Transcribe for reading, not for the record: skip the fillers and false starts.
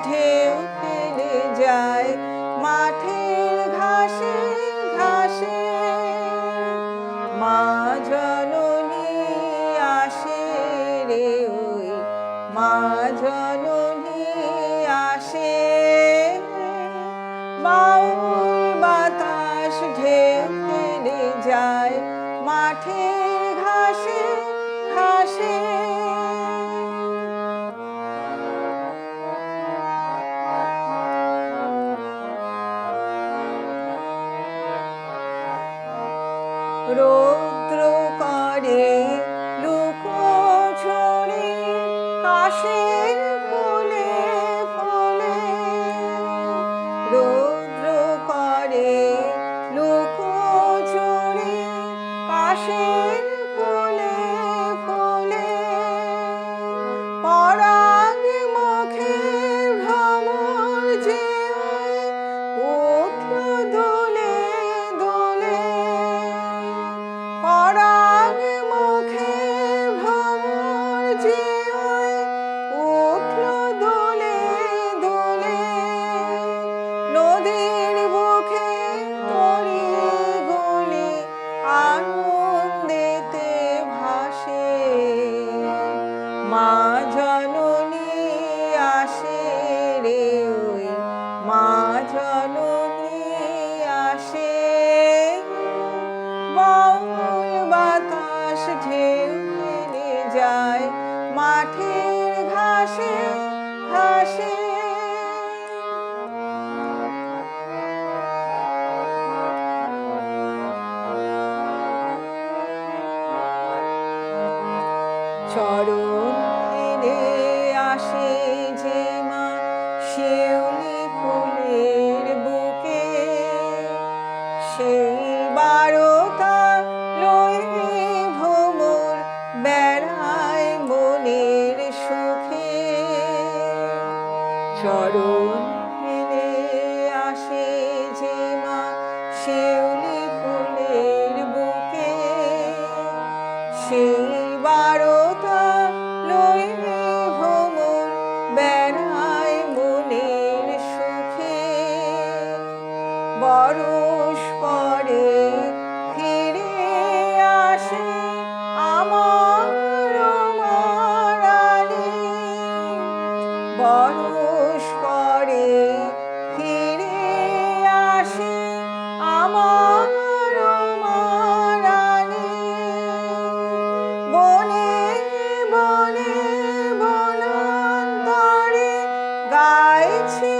ঢেউ ফেলে যায় মাঠের ঘাসে ঘাসে। মা জননী আসে রে ওই মা জননী আসে। বাউল বাতাস ঢেউ ফেলে যায় মাঠের ঘাসে ঘাসে। রৌদ্র করে লুকোচুরি কাশের ফুলে ফুলে। রৌদ্র করে লুকোচুরি কাশের ফুলে ফুলে। পরাগ মুখের ভ্রমর যে উঠল দোলে দোলে। পরাগ মুখের ভ্রমর যে উঠল দোলে দোলে। নদীর বুকে তরি গলি আনন্দেতে ভাসে। মা জননী আসে রে ওই মা জননী আসে। বাউল বাতাস ঢেউ ফেলে যায় মাঠের ঘাসে ঘাসে। চরণ ফেলে আসে যে মা শিউলি ফুলের বুকে। সেই বারতা লয়ে ভ্রমর বেড়ায় মনের সুখে। চরণ ফেলে আসে যে মা শিউলি ফুলের বুকে। সেই বারতা লয়ে ভ্রমর বেড়ায় মনের সুখে। বরষ পরে ফিরে আসে আমার মারানি। বরষ পরে ফিরে আসে আমার মারানি। বনে বনে বনান্তরে গাইছে